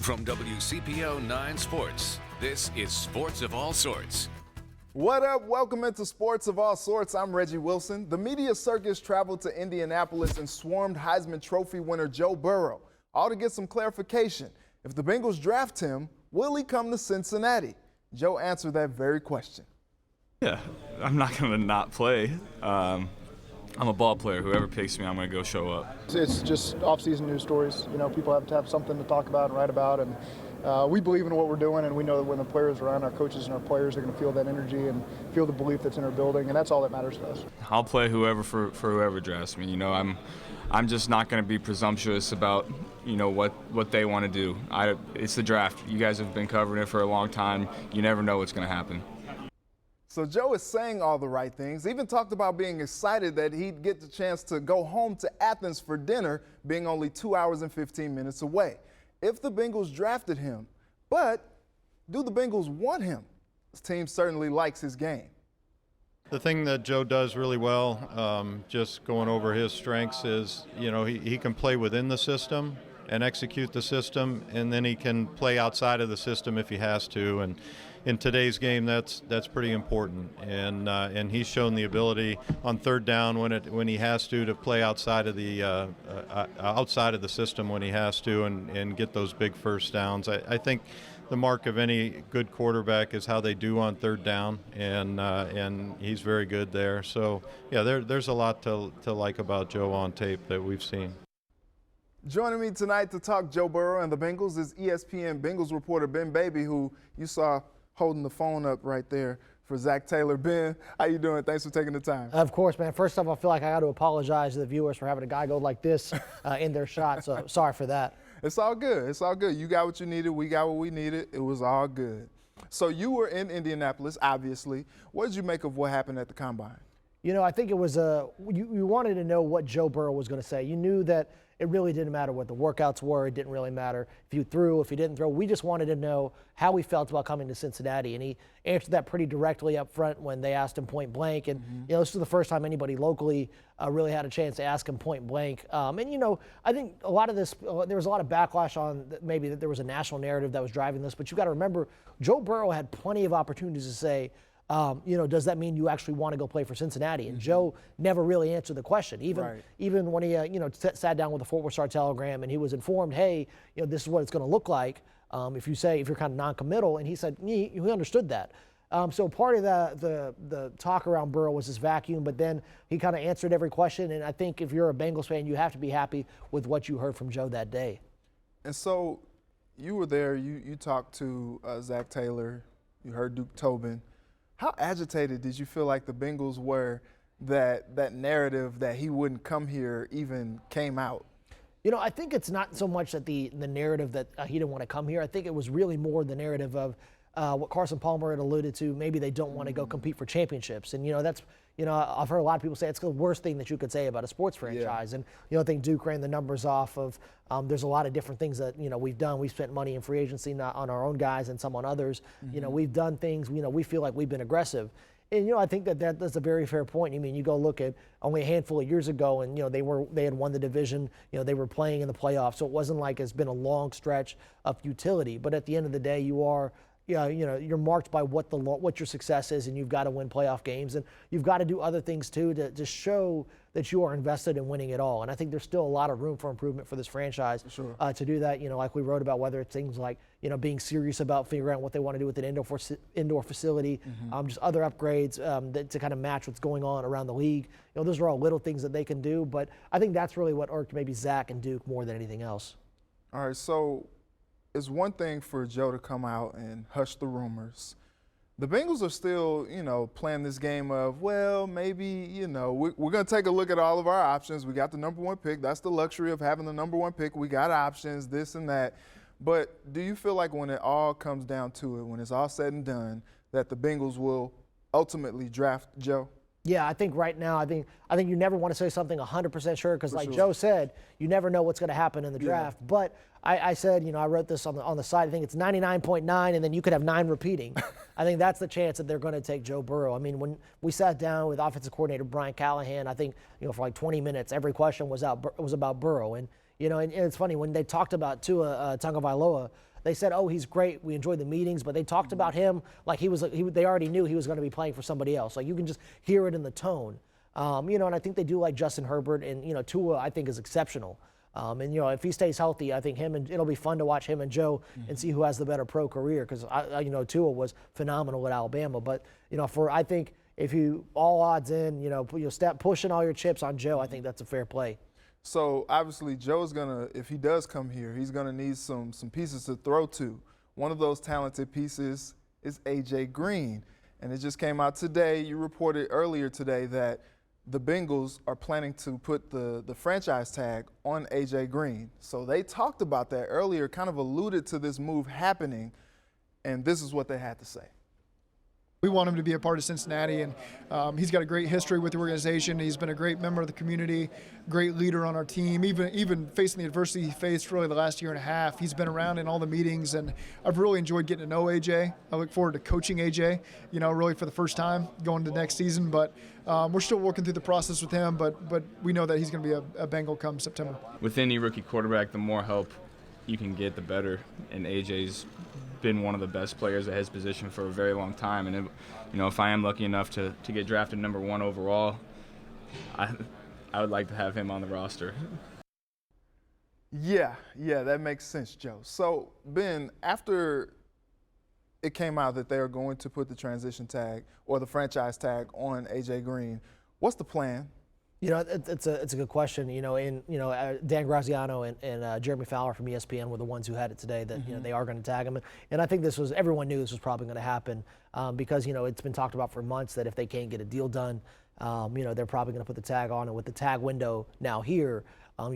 From WCPO 9 Sports, this is Sports of All Sorts. What up? Welcome into Sports of All Sorts. I'm Reggie Wilson. The media circus traveled to Indianapolis and swarmed Heisman Trophy winner Joe Burrow, all to get some clarification. If the Bengals draft him, will he come to Cincinnati? Joe answered that very question. Yeah, I'm not going to not play. I'm a ball player. Whoever picks me, I'm going to go show up. It's just off-season news stories. You know, people have to have something to talk about and write about, and we believe in what we're doing, and we know that when the players are around, our coaches and our players are going to feel that energy and feel the belief that's in our building, and that's all that matters to us. I'll play whoever for whoever drafts me. You know, I'm just not going to be presumptuous about, you know, what they want to do. It's the draft. You guys have been covering it for a long time. You never know what's going to happen. So Joe is saying all the right things. Even talked about being excited that he'd get the chance to go home to Athens for dinner, being only 2 hours and 15 minutes away. If the Bengals drafted him, but do the Bengals want him? This team certainly likes his game. The thing that Joe does really well, just going over his strengths, is, you know, he can play within the system and execute the system, and then he can play outside of the system if he has to. And in today's game, that's pretty important. And he's shown the ability on third down when he has to play outside of the system when he has to, and get those big first downs. I think the mark of any good quarterback is how they do on third down, and he's very good there. So yeah, there's a lot to like about Joe on tape that we've seen. Joining me tonight to talk Joe Burrow and the Bengals is ESPN Bengals reporter Ben Baby, who you saw holding the phone up right there for Zach Taylor. Ben, how you doing? Thanks for taking the time. Of course, man. First off, I feel like I got to apologize to the viewers for having a guy go like this in their shot, so sorry for that. It's all good. It's all good. You got what you needed. We got what we needed. It was all good. So you were in Indianapolis, obviously. What did you make of what happened at the Combine? You know, I think it was you wanted to know what Joe Burrow was going to say. You knew that it really didn't matter what the workouts were. It didn't really matter if you threw, if you didn't throw. We just wanted to know how he felt about coming to Cincinnati, and he answered that pretty directly up front when they asked him point blank. And you know, this was the first time anybody locally really had a chance to ask him point blank. And you know, I think a lot of this, there was a lot of backlash on maybe that there was a national narrative that was driving this. But you got to remember, Joe Burrow had plenty of opportunities to say, you know, does that mean you actually want to go play for Cincinnati? And Joe never really answered the question. Even when he, you know, sat down with the Fort Worth Star-Telegram and he was informed, hey, you know, this is what it's going to look like if you're kind of non-committal. And he said he understood that. So part of the talk around Burrow was this vacuum, but then he kind of answered every question. And I think if you're a Bengals fan, you have to be happy with what you heard from Joe that day. And so you were there. You talked to Zach Taylor. You heard Duke Tobin. How agitated did you feel like the Bengals were that narrative that he wouldn't come here even came out? You know, I think it's not so much that the narrative that he didn't want to come here. I think it was really more the narrative of what Carson Palmer had alluded to. Maybe they don't want to go compete for championships. And, you know, that's, you know, I've heard a lot of people say it's the worst thing that you could say about a sports franchise. Yeah. And, you know, I think Duke ran the numbers off of there's a lot of different things that, you know, we've done. We've spent money in free agency, not on our own guys and some on others. You know, we've done things, you know, we feel like we've been aggressive. And, you know, I think that's a very fair point. I mean, you go look at only a handful of years ago and, you know, they had won the division, you know, they were playing in the playoffs. So it wasn't like it's been a long stretch of futility. But at the end of the day, you're marked by what your success is, and you've got to win playoff games, and you've got to do other things too to show that you are invested in winning it all. And I think there's still a lot of room for improvement for this franchise to do that. You know, like we wrote about, whether it's things like, you know, being serious about figuring out what they want to do with an indoor facility, just other upgrades to kind of match what's going on around the league. You know, those are all little things that they can do, but I think that's really what irked maybe Zach and Duke more than anything else. All right, so it's one thing for Joe to come out and hush the rumors. The Bengals are still, you know, playing this game of, well, maybe, you know, we're going to take a look at all of our options. We got the #1 pick. That's the luxury of having the #1 pick. We got options, this and that. But do you feel like when it all comes down to it, when it's all said and done, that the Bengals will ultimately draft Joe? Yeah, I think right now, I think you never want to say something 100% sure, because like Joe said, you never know what's going to happen in the draft. But I said, you know, I wrote this on the side. I think it's 99.9, and then you could have 9 repeating. I think that's the chance that they're going to take Joe Burrow. I mean, when we sat down with offensive coordinator Brian Callahan, I think, you know, for like 20 minutes, every question was about Burrow. And, you know, and it's funny, when they talked about Tua Tagovailoa, They said, oh, he's great. We enjoyed the meetings, but they talked about him like they already knew he was going to be playing for somebody else. Like you can just hear it in the tone. And I think they do like Justin Herbert, and Tua I think is exceptional. And if he stays healthy, I think it'll be fun to watch him and Joe and see who has the better pro career, because Tua was phenomenal at Alabama. But I think if you all odds in, you'll start pushing all your chips on Joe. I think that's a fair play. So obviously Joe's gonna, if he does come here, he's gonna need some pieces to throw to. One of those talented pieces is AJ Green, and it just came out today. You reported earlier today that the Bengals are planning to put the franchise tag on AJ Green. So they talked about that earlier, kind of alluded to this move happening, and this is what they had to say. We want him to be a part of Cincinnati, and he's got a great history with the organization. He's been a great member of the community, great leader on our team, even facing the adversity he faced really the last year and a half. He's been around in all the meetings, and I've really enjoyed getting to know AJ. I look forward to coaching AJ, really for the first time going to next season. But we're still working through the process with him, but we know that he's going to be a Bengal come September. With any rookie quarterback, the more help you can get, the better. And AJ's been one of the best players at his position for a very long time, and if I am lucky enough to get drafted number 1 overall, I would like to have him on the roster. Yeah, that makes sense, Joe. So Ben, after it came out that they are going to put the transition tag or the franchise tag on AJ Green, what's the plan? It's a good question. Dan Graziano and Jeremy Fowler from ESPN were the ones who had it today that they are going to tag him, and I think everyone knew this was probably going to happen because it's been talked about for months that if they can't get a deal done, they're probably going to put the tag on, and with the tag window now here, now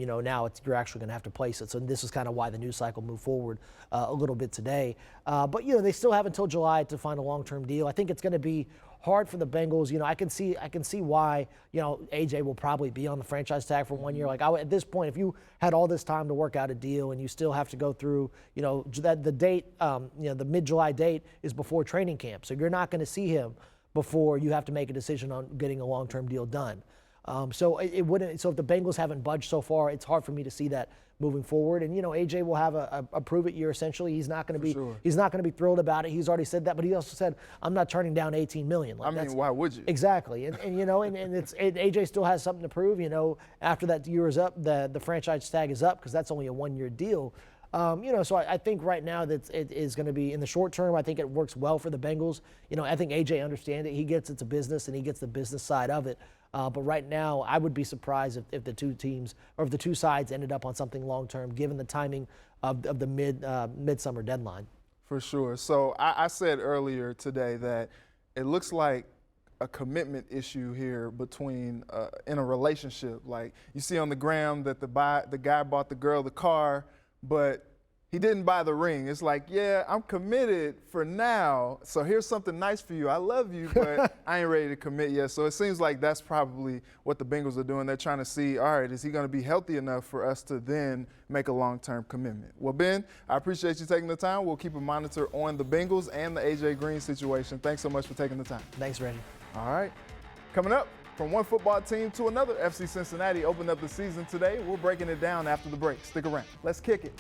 you're actually going to have to place it. So this is kind of why the news cycle moved forward a little bit today. But they still have until July to find a long-term deal. I think it's going to be hard for the Bengals. I can see why AJ will probably be on the franchise tag for 1 year. Like at this point, if you had all this time to work out a deal and you still have to go through, that the date, the mid-July date is before training camp, so you're not going to see him before you have to make a decision on getting a long-term deal done. So it wouldn't. So if the Bengals haven't budged so far, it's hard for me to see that moving forward. And AJ will have a prove-it year essentially. He's not going to be. Sure. He's not going to be thrilled about it. He's already said that, but he also said, "I'm not turning down $18 million." Like, why would you? Exactly. And AJ still has something to prove. After that year is up, the franchise tag is up because that's only a 1-year deal. So I think right now that it is going to be in the short term. I think it works well for the Bengals. I think AJ understands it. He gets it's a business and he gets the business side of it. But right now, I would be surprised if the two teams or if the two sides ended up on something long term, given the timing of the midsummer deadline. For sure. So I said earlier today that it looks like a commitment issue here between in a relationship. Like you see on the gram that the guy bought the girl the car, but he didn't buy the ring. It's like, yeah, I'm committed for now, so here's something nice for you. I love you, but I ain't ready to commit yet. So it seems like that's probably what the Bengals are doing. They're trying to see, all right, is he going to be healthy enough for us to then make a long-term commitment? Well, Ben, I appreciate you taking the time. We'll keep a monitor on the Bengals and the AJ Green situation. Thanks so much for taking the time. Thanks, Randy. All right. Coming up, from one football team to another, FC Cincinnati opened up the season today. We're breaking it down after the break. Stick around. Let's kick it.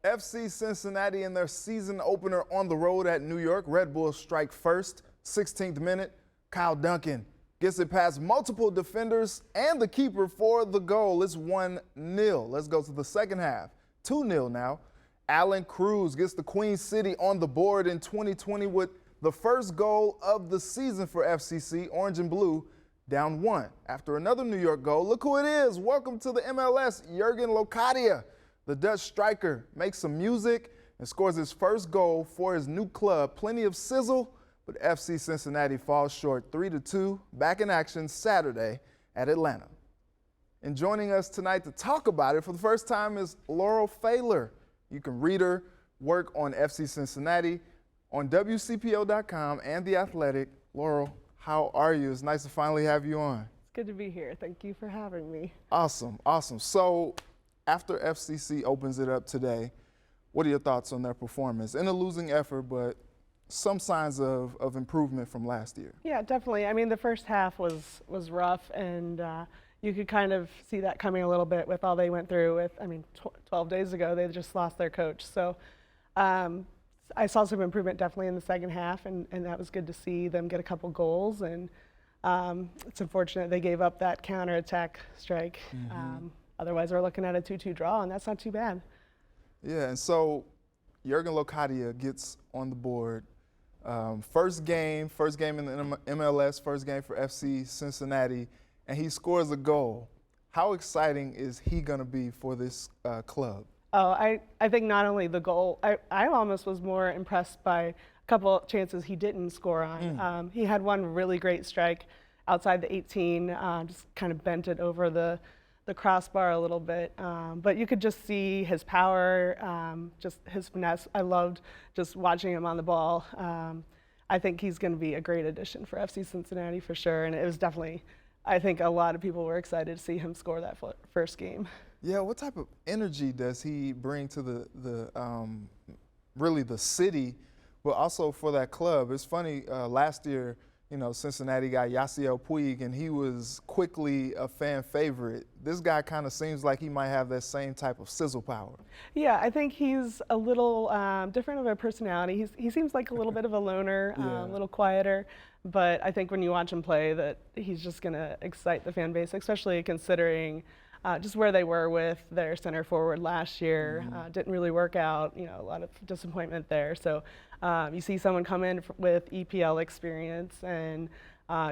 FC Cincinnati in their season opener on the road at New York. Red Bulls strike first, 16th minute. Kyle Duncan gets it past multiple defenders and the keeper for the goal. It's 1-0. Let's go to the second half. 2-0 now. Alan Cruz gets the Queen City on the board in 2020 with the first goal of the season for FCC. Orange and Blue down 1 after another New York goal. Look who it is. Welcome to the MLS, Jurgen Locadia. The Dutch striker makes some music and scores his first goal for his new club. Plenty of sizzle, but FC Cincinnati falls short 3-2, back in action Saturday at Atlanta. And joining us tonight to talk about it for the first time is Laurel Pfahler. You can read her work on FC Cincinnati on WCPO.com and The Athletic. Laurel, how are you? It's nice to finally have you on. It's good to be here. Thank you for having me. Awesome. So, after FCC opens it up today, what are your thoughts on their performance? In a losing effort, but some signs of improvement from last year. Yeah, definitely. I mean, the first half was rough, and you could kind of see that coming a little bit with all they went through with, 12 days ago, they just lost their coach. So I saw some improvement definitely in the second half, and that was good to see them get a couple goals. And it's unfortunate they gave up that counterattack strike. Otherwise, we're looking at a 2-2 draw, and that's not too bad. Yeah, and so Jurgen Locadia gets on the board. First game in the MLS, first game for FC Cincinnati, and he scores a goal. How exciting is he going to be for this club? Oh, I think not only the goal, I almost was more impressed by a couple chances he didn't score on. He had one really great strike outside the 18, just kind of bent it over the crossbar a little bit. But you could just see his power, just his finesse. I loved just watching him on the ball. I think he's going to be a great addition for FC Cincinnati for sure. And it was definitely, I think a lot of people were excited to see him score that first game. Yeah, what type of energy does he bring to really the city, but also for that club? It's funny, last year, Cincinnati got Yasiel Puig, and he was quickly a fan favorite. This guy kind of seems like he might have that same type of sizzle power. Yeah, I think he's a little different of a personality. He seems like a little bit of a loner, a little quieter, but I think when you watch him play that he's just going to excite the fan base, especially considering just where they were with their center forward last year. Didn't really work out, a lot of disappointment there. So you see someone come in with EPL experience, and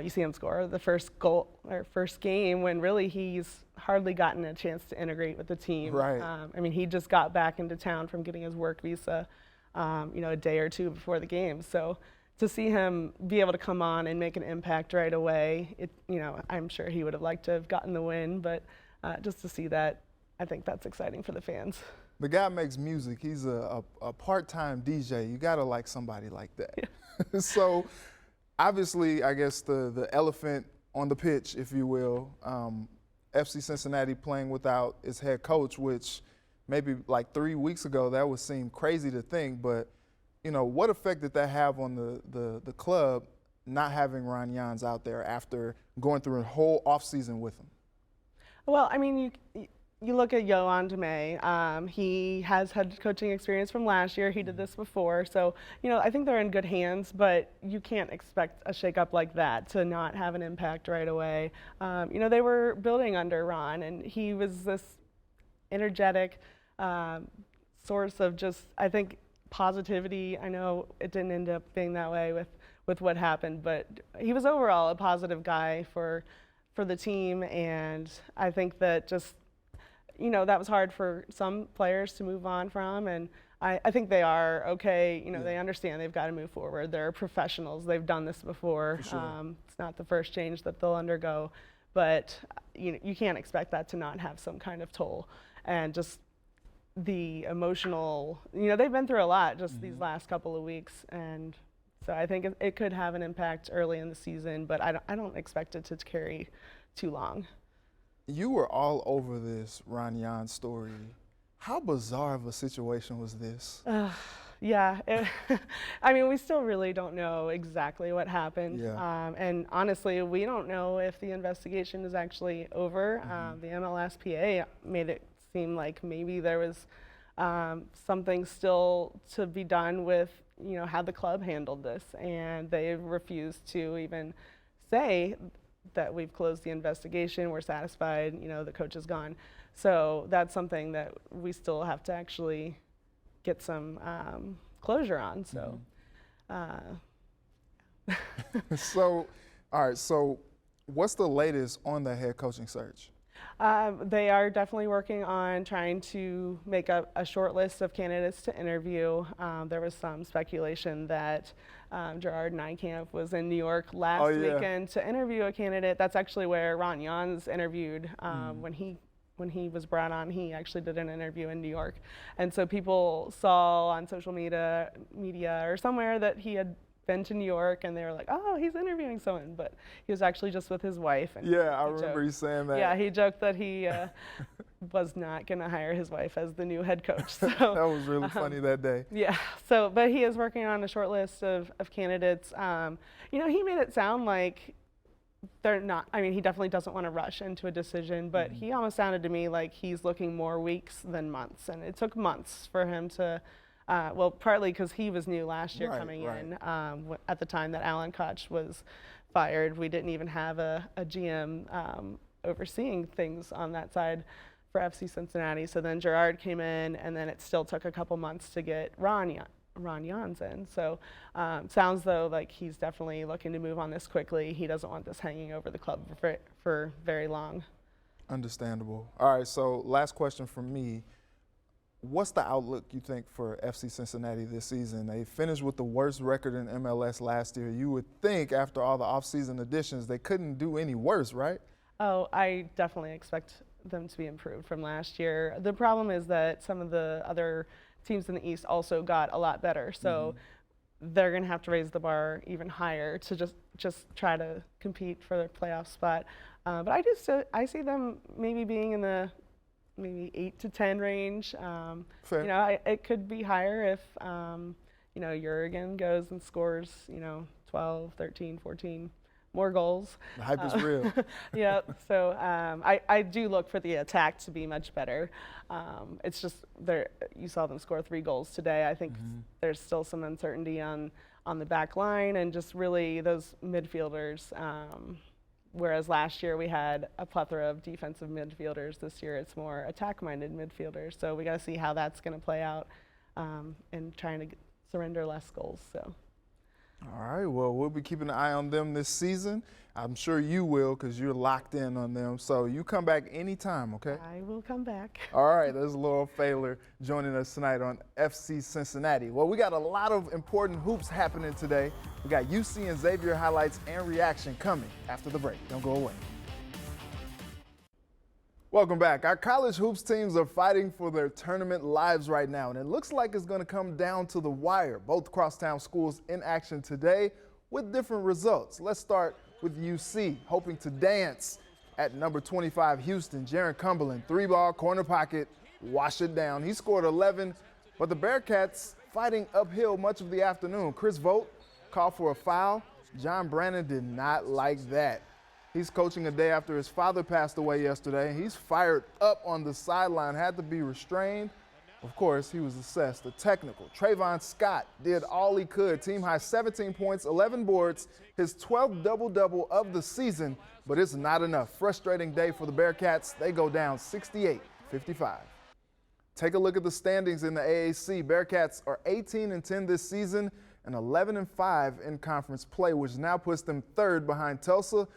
you see him score the first goal or first game when really he's hardly gotten a chance to integrate with the team. Right. He just got back into town from getting his work visa, a day or two before the game. So to see him be able to come on and make an impact right away, I'm sure he would have liked to have gotten the win, but just to see that, I think that's exciting for the fans. The guy makes music. He's a part-time DJ. You gotta like somebody like that. Yeah. So, obviously, I guess the elephant on the pitch, if you will, FC Cincinnati playing without its head coach, which maybe like 3 weeks ago that would seem crazy to think, but what effect did that have on the club not having Ron Jans out there after going through a whole offseason with him? Well, you look at Yohan Demay. He has had coaching experience from last year. He did this before. So, I think they're in good hands, but you can't expect a shakeup like that to not have an impact right away. They were building under Ron, and he was this energetic source of just, I think, positivity. I know it didn't end up being that way with what happened, but he was overall a positive guy for the team, and I think that just, that was hard for some players to move on from, and I think they are okay. They understand they've got to move forward. They're professionals. They've done this before. For sure. It's not the first change that they'll undergo, but you can't expect that to not have some kind of toll, and just the emotional, they've been through a lot just these last couple of weeks, and so I think it could have an impact early in the season, but I don't expect it to carry too long. You were all over this Ron Jans story. How bizarre of a situation was this? Yeah, we still really don't know exactly what happened. Yeah. And honestly, we don't know if the investigation is actually over. The MLSPA made it seem like maybe there was something still to be done with how the club handled this, and they refused to even say that we've closed the investigation, we're satisfied, the coach is gone. So that's something that we still have to actually get some closure on. So, So, all right, so what's the latest on the head coaching search? They are definitely working on trying to make a short list of candidates to interview. There was some speculation that Gerard Nijkamp was in New York last weekend to interview a candidate. That's actually where Ron Jans interviewed when he was brought on. He actually did an interview in New York, and so people saw on social media or somewhere that he had been to New York, and they were like, oh, he's interviewing someone, but he was actually just with his wife. And I remember you saying that. Yeah, he joked that he was not going to hire his wife as the new head coach. So that was really funny that day. Yeah, but he is working on a short list of candidates. He made it sound like they're not. I mean, he definitely doesn't want to rush into a decision, but he almost sounded to me like he's looking more weeks than months, and it took months for him to. Well, partly because he was new last year coming in. At the time that Alan Koch was fired, we didn't even have a GM overseeing things on that side for FC Cincinnati. So then Gerard came in, and then it still took a couple months to get Ron Jans in. So sounds though like he's definitely looking to move on this quickly. He doesn't want this hanging over the club for very long. Understandable. All right, so last question from me. What's the outlook, you think, for FC Cincinnati this season? They finished with the worst record in MLS last year. You would think after all the offseason additions, they couldn't do any worse, right? Oh, I definitely expect them to be improved from last year. The problem is that some of the other teams in the East also got a lot better. So they're going to have to raise the bar even higher to just try to compete for their playoff spot. But I see them maybe being in the maybe 8 to 10 range. Fair. You know, it could be higher if, you know, Jurgen goes and scores, you know, 12, 13, 14 more goals. The hype is real. Yeah, so I do look for the attack to be much better. It's just you saw them score 3 goals today. I think there's still some uncertainty on the back line and just really those midfielders. Whereas last year we had a plethora of defensive midfielders, this year it's more attack-minded midfielders. So we got to see how that's going to play out in trying to surrender less goals. So. All right, well, we'll be keeping an eye on them this season. I'm sure you will because you're locked in on them. So you come back anytime, okay? I will come back. All right, there's Laurel Pfahler joining us tonight on FC Cincinnati. Well, we got a lot of important hoops happening today. We got UC and Xavier highlights and reaction coming after the break. Don't go away. Welcome back. Our college hoops teams are fighting for their tournament lives right now, and it looks like it's going to come down to the wire. Both crosstown schools in action today with different results. Let's start with UC, hoping to dance at number 25 Houston. Jaron Cumberland, 3-ball, corner pocket, wash it down. He scored 11, but the Bearcats fighting uphill much of the afternoon. Chris Vogt called for a foul. John Brannon did not like that. He's coaching a day after his father passed away yesterday. He's fired up on the sideline, had to be restrained. Of course, he was assessed a technical. Trayvon Scott did all he could. Team high 17 points, 11 boards, his 12th double-double of the season, but it's not enough. Frustrating day for the Bearcats. They go down 68-55. Take a look at the standings in the AAC. Bearcats are 18-10 this season and 11-5 in conference play, which now puts them third behind Tulsa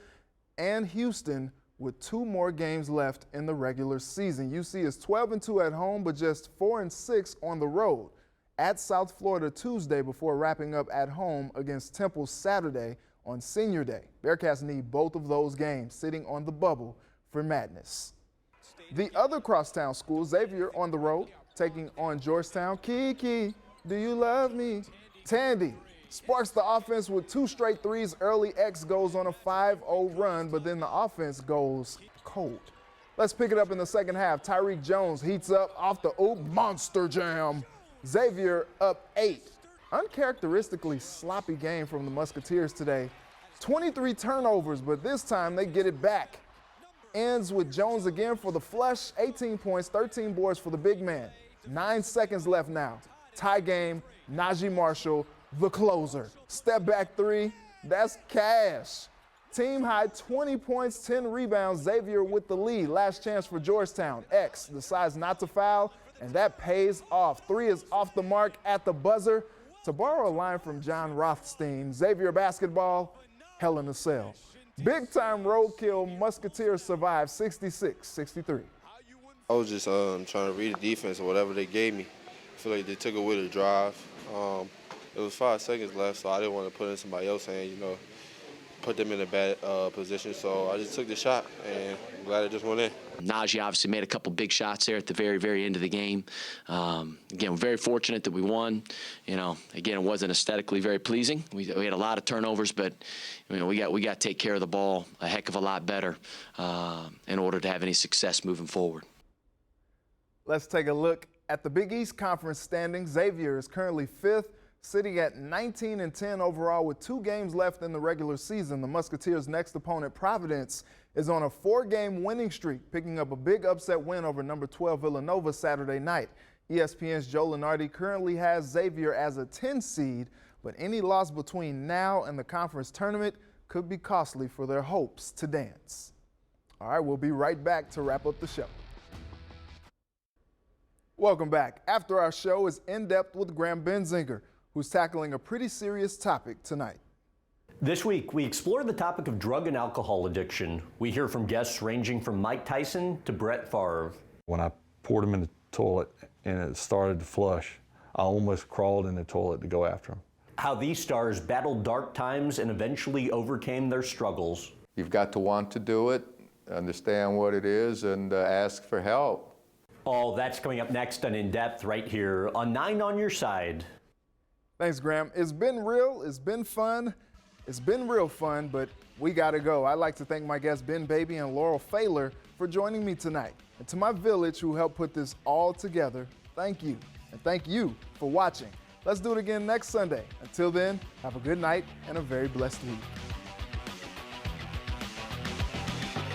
and Houston with 2 more games left in the regular season. UC is 12-2 at home, but just 4-6 on the road at South Florida Tuesday before wrapping up at home against Temple Saturday on Senior Day. Bearcats need both of those games, sitting on the bubble for madness. The other crosstown school, Xavier, on the road, taking on Georgetown. Kiki, do you love me? Tandy sparks the offense with 2 straight threes early. X goes on a 5-0 run, but then the offense goes cold. Let's pick it up in the second half. Tyreek Jones heats up off the monster jam. Xavier up 8. Uncharacteristically sloppy game from the Musketeers today. 23 turnovers, but this time they get it back. Ends with Jones again for the flush. 18 points, 13 boards for the big man. 9 seconds left now. Tie game, Najee Marshall, the closer. Step back 3, that's cash. Team high 20 points, 10 rebounds. Xavier with the lead. Last chance for Georgetown. X decides not to foul, and that pays off. 3 is off the mark at the buzzer. To borrow a line from John Rothstein, Xavier basketball, hell in a cell. Big time roadkill, Musketeers survive 66-63. I was just trying to read the defense or whatever they gave me. I feel like they took away the drive. It was 5 seconds left, so I didn't want to put in somebody else's hand, you know, put them in a bad position. So I just took the shot, and I'm glad it just went in. Najee obviously made a couple big shots there at the very, very end of the game. Again, we're very fortunate that we won. You know, again, it wasn't aesthetically very pleasing. We had a lot of turnovers, but you know, we got to take care of the ball a heck of a lot better in order to have any success moving forward. Let's take a look at the Big East Conference standings. Xavier is currently 5th, Sitting at 19-10 overall with 2 games left in the regular season, the Musketeers' next opponent, Providence, is on a 4-game winning streak, picking up a big upset win over number 12 Villanova Saturday night. ESPN's Joe Lunardi currently has Xavier as a 10 seed, but any loss between now and the conference tournament could be costly for their hopes to dance. All right, we'll be right back to wrap up the show. Welcome back. After our show is In Depth with Graham Benzinger, who's tackling a pretty serious topic tonight. This week, we explore the topic of drug and alcohol addiction. We hear from guests ranging from Mike Tyson to Brett Favre. When I poured him in the toilet and it started to flush, I almost crawled in the toilet to go after him. How these stars battled dark times and eventually overcame their struggles. You've got to want to do it, understand what it is, and ask for help. All that's coming up next on In Depth right here on 9 on Your Side. Thanks, Graham. It's been real. It's been fun. It's been real fun, but we got to go. I'd like to thank my guests Ben Baby and Laurel Pfahler for joining me tonight. And to my village who helped put this all together, thank you. And thank you for watching. Let's do it again next Sunday. Until then, have a good night and a very blessed week.